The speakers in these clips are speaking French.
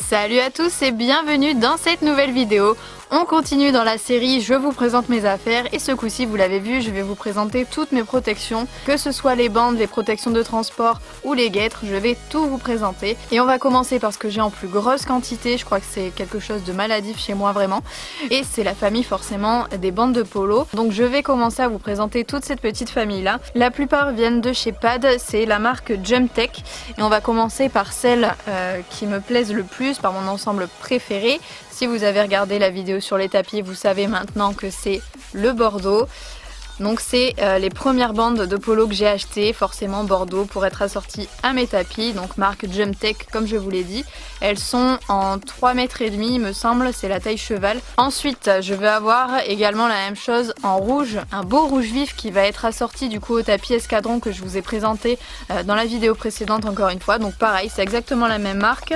Salut à tous et bienvenue dans cette nouvelle vidéo. On continue dans la série Je vous présente mes affaires et ce coup-ci vous l'avez vu, je vais vous présenter toutes mes protections, que ce soit les bandes, les protections de transport ou les guêtres, je vais tout vous présenter. Et on va commencer par ce que j'ai en plus grosse quantité, je crois que c'est quelque chose de maladif chez moi vraiment. Et c'est la famille forcément des bandes de polo. Donc je vais commencer à vous présenter toute cette petite famille là. La plupart viennent de chez Pad, c'est la marque Jump Tech. Et on va commencer par celles qui me plaisent le plus, par mon ensemble préféré. Si vous avez regardé la vidéo sur les tapis, vous savez maintenant que c'est le Bordeaux. Donc c'est les premières bandes de polo que j'ai achetées, forcément Bordeaux, pour être assorties à mes tapis. Donc marque Jump Tech comme je vous l'ai dit. Elles sont en 3,5 m il me semble, c'est la taille cheval. Ensuite je vais avoir également la même chose en rouge, un beau rouge vif qui va être assorti du coup au tapis escadron que je vous ai présenté dans la vidéo précédente encore une fois. Donc pareil, c'est exactement la même marque.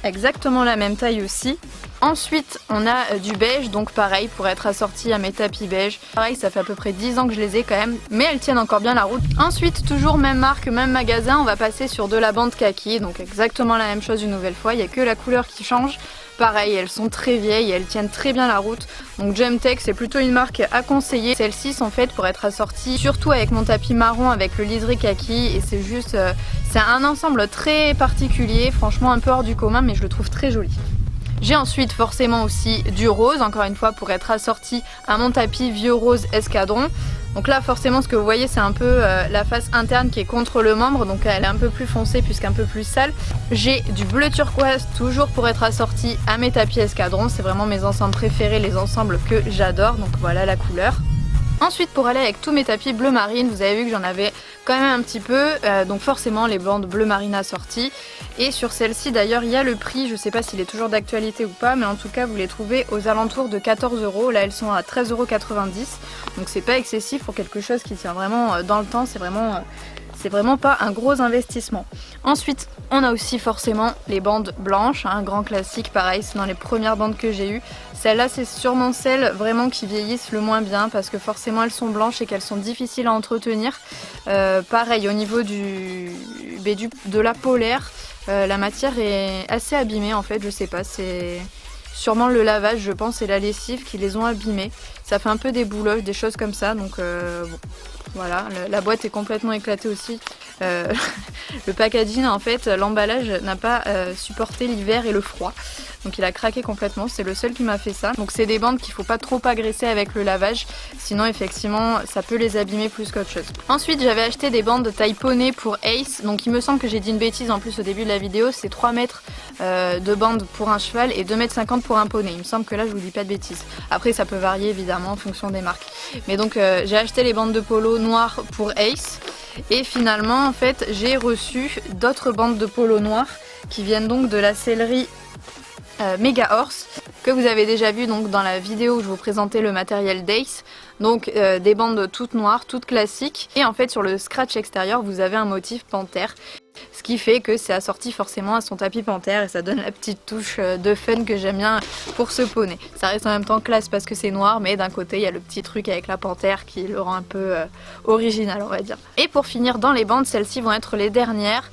Exactement la même taille aussi. Ensuite on a du beige, donc pareil pour être assorti à mes tapis beige. Pareil, ça fait à peu près 10 ans que je les ai quand même, mais elles tiennent encore bien la route. Ensuite toujours même marque, même magasin, on va passer sur de la bande kaki, donc exactement la même chose une nouvelle fois, il n'y a que la couleur qui change. Pareil, elles sont très vieilles et elles tiennent très bien la route. Donc Jump Tech, c'est plutôt une marque à conseiller. Celles-ci sont faites pour être assorties, surtout avec mon tapis marron avec le liseré kaki. Et c'est juste, c'est un ensemble très particulier, franchement un peu hors du commun, mais je le trouve très joli. J'ai ensuite forcément aussi du rose, encore une fois pour être assorti à mon tapis vieux rose escadron. Donc là forcément ce que vous voyez c'est un peu la face interne qui est contre le membre, donc elle est un peu plus foncée puisqu'un peu plus sale. J'ai du bleu turquoise toujours pour être assorti à mes tapis escadron, c'est vraiment mes ensembles préférés, les ensembles que j'adore, donc voilà la couleur. Ensuite pour aller avec tous mes tapis bleu marine, vous avez vu que j'en avais quand même un petit peu, donc forcément les bandes bleu marine assorties. Et sur celle-ci d'ailleurs il y a le prix, je sais pas s'il est toujours d'actualité ou pas, mais en tout cas vous les trouvez aux alentours de 14 €, là elles sont à 13,90 €, donc c'est pas excessif pour quelque chose qui tient vraiment dans le temps, c'est vraiment pas un gros investissement. Ensuite on a aussi forcément les bandes blanches, un grand classique, pareil c'est dans les premières bandes que j'ai eues. Celles-là c'est sûrement celles vraiment qui vieillissent le moins bien parce que forcément elles sont blanches et qu'elles sont difficiles à entretenir. Pareil au niveau de la polaire, la matière est assez abîmée en fait, je sais pas, c'est sûrement le lavage je pense et la lessive qui les ont abîmées. Ça fait un peu des bouloches, des choses comme ça, donc bon. Voilà, la boîte est complètement éclatée aussi. Le packaging en fait, l'emballage n'a pas supporté l'hiver et le froid. Donc il a craqué complètement, c'est le seul qui m'a fait ça. Donc c'est des bandes qu'il ne faut pas trop agresser avec le lavage, sinon effectivement ça peut les abîmer plus qu'autre chose. Ensuite j'avais acheté des bandes de taille poney pour Ace, donc il me semble que j'ai dit une bêtise en plus au début de la vidéo, c'est 3 mètres de bande pour un cheval et 2,50 m pour un poney. Il me semble que là je vous dis pas de bêtises. Après ça peut varier évidemment en fonction des marques. Mais donc j'ai acheté les bandes de polo noires pour Ace. Et finalement en fait j'ai reçu d'autres bandes de polo noires qui viennent donc de la sellerie Mega Horse que vous avez déjà vu donc dans la vidéo où je vous présentais le matériel d'Ace. Donc des bandes toutes noires, toutes classiques, et en fait sur le scratch extérieur vous avez un motif panthère, ce qui fait que c'est assorti forcément à son tapis panthère et ça donne la petite touche de fun que j'aime bien pour ce poney. Ça reste en même temps classe parce que c'est noir, mais d'un côté il y a le petit truc avec la panthère qui le rend un peu original on va dire. Et pour finir dans les bandes, celles-ci vont être les dernières,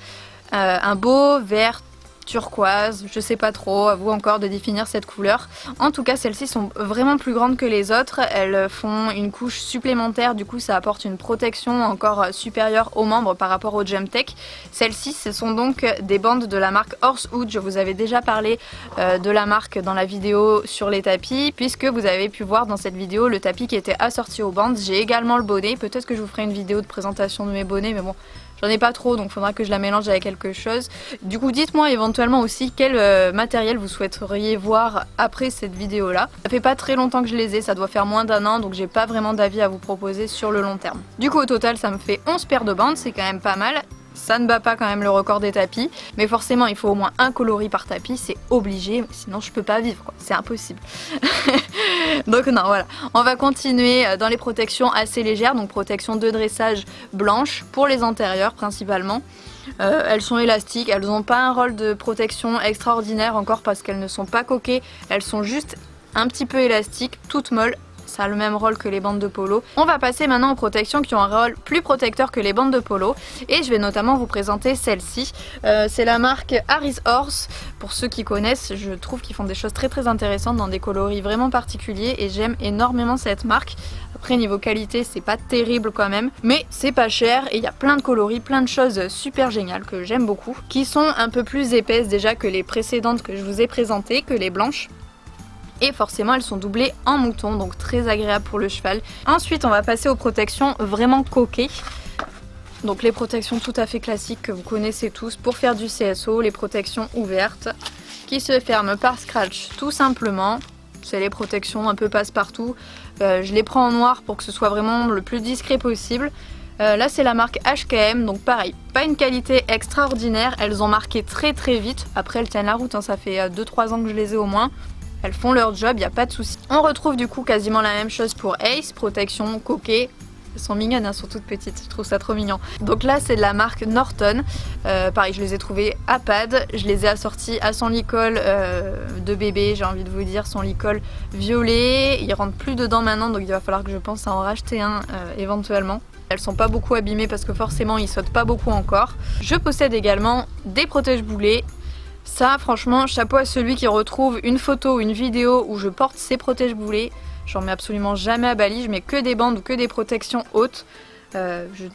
un beau vert turquoise, je sais pas trop, à vous encore de définir cette couleur. En tout cas celles-ci sont vraiment plus grandes que les autres, elles font une couche supplémentaire, du coup ça apporte une protection encore supérieure aux membres par rapport au Jump Tech. Celles-ci ce sont donc des bandes de la marque Horsewood, je vous avais déjà parlé de la marque dans la vidéo sur les tapis, puisque vous avez pu voir dans cette vidéo le tapis qui était assorti aux bandes. J'ai également le bonnet, peut-être que je vous ferai une vidéo de présentation de mes bonnets, mais bon j'en ai pas trop donc il faudra que je la mélange avec quelque chose. Du coup dites-moi éventuellement aussi quel matériel vous souhaiteriez voir après cette vidéo là. Ça fait pas très longtemps que je les ai, ça doit faire moins d'1 an, donc j'ai pas vraiment d'avis à vous proposer sur le long terme. Du coup au total ça me fait 11 paires de bandes, c'est quand même pas mal. Ça ne bat pas quand même le record des tapis, mais forcément il faut au moins un coloris par tapis, c'est obligé, sinon je peux pas vivre quoi, c'est impossible. Donc non voilà, on va continuer dans les protections assez légères, donc protection de dressage blanche pour les antérieurs principalement. Elles sont élastiques, elles n'ont pas un rôle de protection extraordinaire encore parce qu'elles ne sont pas coquées, elles sont juste un petit peu élastiques, toutes molles. ça a le même rôle que les bandes de polo. On va passer maintenant aux protections qui ont un rôle plus protecteur que les bandes de polo et je vais notamment vous présenter celle-ci. C'est la marque Harris Horse. Pour ceux qui connaissent, je trouve qu'ils font des choses très intéressantes dans des coloris vraiment particuliers et j'aime énormément cette marque. Après niveau qualité c'est pas terrible quand même, mais c'est pas cher et il y a plein de coloris, plein de choses super géniales que j'aime beaucoup, qui sont un peu plus épaisses déjà que les précédentes que je vous ai présentées, que les blanches. Et forcément elles sont doublées en mouton, donc très agréable pour le cheval. Ensuite on va passer aux protections vraiment coquées. Donc les protections tout à fait classiques que vous connaissez tous pour faire du CSO, les protections ouvertes qui se ferment par scratch tout simplement. C'est les protections un peu passe-partout. Je les prends en noir pour que ce soit vraiment le plus discret possible. Là c'est la marque HKM, donc pareil, pas une qualité extraordinaire. Elles ont marqué très vite. Après elles tiennent la route, hein, ça fait 2-3 ans que je les ai au moins. Elles font leur job, il n'y a pas de souci. On retrouve du coup quasiment la même chose pour Ace, protection coquet. Elles sont mignonnes, elles sont toutes petites, je trouve ça trop mignon. Donc là c'est de la marque Norton, pareil je les ai trouvées à pad, je les ai assorties à son licol de bébé, j'ai envie de vous dire, son licol violet. Il rentre plus dedans maintenant donc il va falloir que je pense à en racheter un éventuellement. Elles sont pas beaucoup abîmées parce que forcément ils sautent pas beaucoup encore. Je possède également des protège-boulets. Ça franchement chapeau à celui qui retrouve une photo ou une vidéo où je porte ces protège-boulets. J'en mets absolument jamais à Bali, je mets que des bandes ou que des protections hautes. Je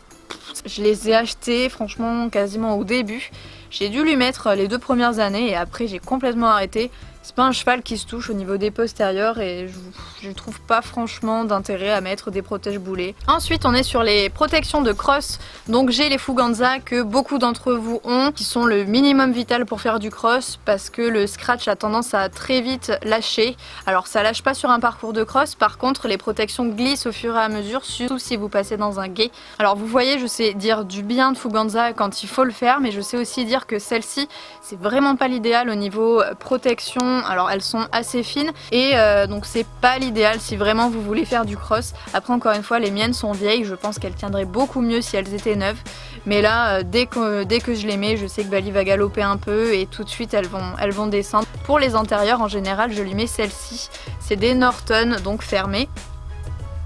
les ai achetées franchement quasiment au début. J'ai dû lui mettre les 2 premières années et après j'ai complètement arrêté. C'est pas un cheval qui se touche au niveau des postérieurs et je trouve pas franchement d'intérêt à mettre des protège-boulets. Ensuite on est sur les protections de cross. Donc j'ai les Fuganza que beaucoup d'entre vous ont, qui sont le minimum vital pour faire du cross parce que le scratch a tendance à très vite lâcher. Alors ça lâche pas sur un parcours de cross, par contre les protections glissent au fur et à mesure, surtout si vous passez dans un gué. Alors vous voyez, je sais dire du bien de Fuganza quand il faut le faire, mais je sais aussi dire que celle-ci c'est vraiment pas l'idéal au niveau protection. Alors elles sont assez fines et donc c'est pas l'idéal si vraiment vous voulez faire du cross. Après encore une fois les miennes sont vieilles, je pense qu'elles tiendraient beaucoup mieux si elles étaient neuves. Mais là dès que je les mets, je sais que Bali va galoper un peu et tout de suite elles vont descendre. Pour les intérieurs en général je lui mets celle-ci, c'est des Norton donc fermées.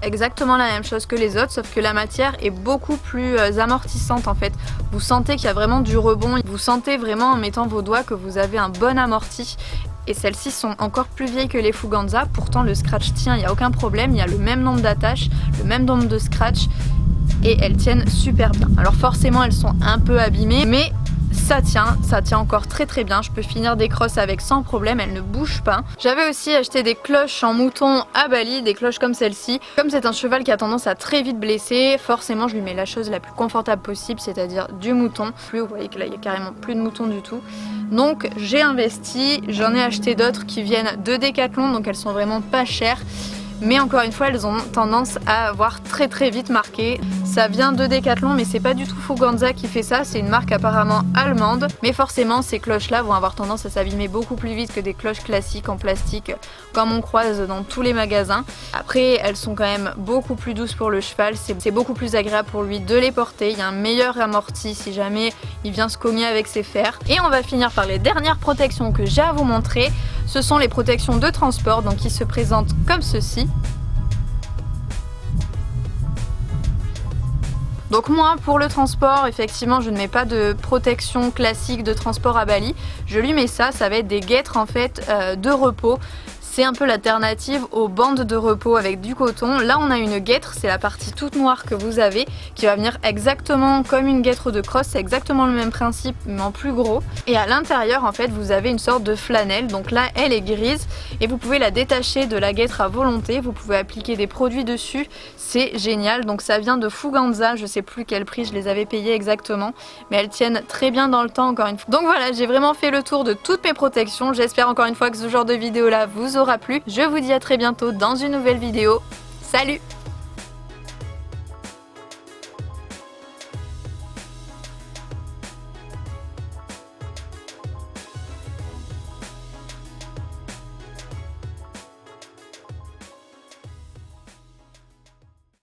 Exactement la même chose que les autres, sauf que la matière est beaucoup plus amortissante en fait. Vous sentez qu'il y a vraiment du rebond, vous sentez vraiment en mettant vos doigts que vous avez un bon amorti. Et celles-ci sont encore plus vieilles que les Fuganza, pourtant le scratch tient, il n'y a aucun problème, il y a le même nombre d'attaches, le même nombre de scratch et elles tiennent super bien. Alors forcément elles sont un peu abîmées, mais ça tient encore très bien. Je peux finir des crosses avec sans problème, elles ne bougent pas. J'avais aussi acheté des cloches en mouton à Bali, des cloches comme celle-ci. Comme c'est un cheval qui a tendance à très vite blesser, forcément je lui mets la chose la plus confortable possible, c'est-à-dire du mouton. Plus, vous voyez que là il y a carrément plus de mouton du tout. Donc j'ai investi, j'en ai acheté d'autres qui viennent de Decathlon, donc elles sont vraiment pas chères. Mais encore une fois elles ont tendance à avoir très vite marqué. Ça vient de Decathlon mais c'est pas du tout Fuganza qui fait ça, c'est une marque apparemment allemande. Mais forcément ces cloches là vont avoir tendance à s'abîmer beaucoup plus vite que des cloches classiques en plastique comme on croise dans tous les magasins. Après elles sont quand même beaucoup plus douces pour le cheval, c'est beaucoup plus agréable pour lui de les porter. Il y a un meilleur amorti si jamais il vient se cogner avec ses fers. Et on va finir par les dernières protections que j'ai à vous montrer. Ce sont les protections de transport, donc qui se présentent comme ceci. Donc moi pour le transport effectivement je ne mets pas de protection classique de transport à Bali. Je lui mets ça, ça va être des guêtres en fait de repos. C'est un peu l'alternative aux bandes de repos avec du coton. Là on a une guêtre, c'est la partie toute noire que vous avez qui va venir exactement comme une guêtre de cross, c'est exactement le même principe mais en plus gros. Et à l'intérieur en fait vous avez une sorte de flanelle, donc là elle est grise et vous pouvez la détacher de la guêtre à volonté, vous pouvez appliquer des produits dessus, c'est génial. Donc ça vient de Fuganza, je sais plus quel prix je les avais payés exactement, mais elles tiennent très bien dans le temps encore une fois. Donc voilà, j'ai vraiment fait le tour de toutes mes protections, j'espère encore une fois que ce genre de vidéo là vous aura plu. Je vous dis à très bientôt dans une nouvelle vidéo. Salut!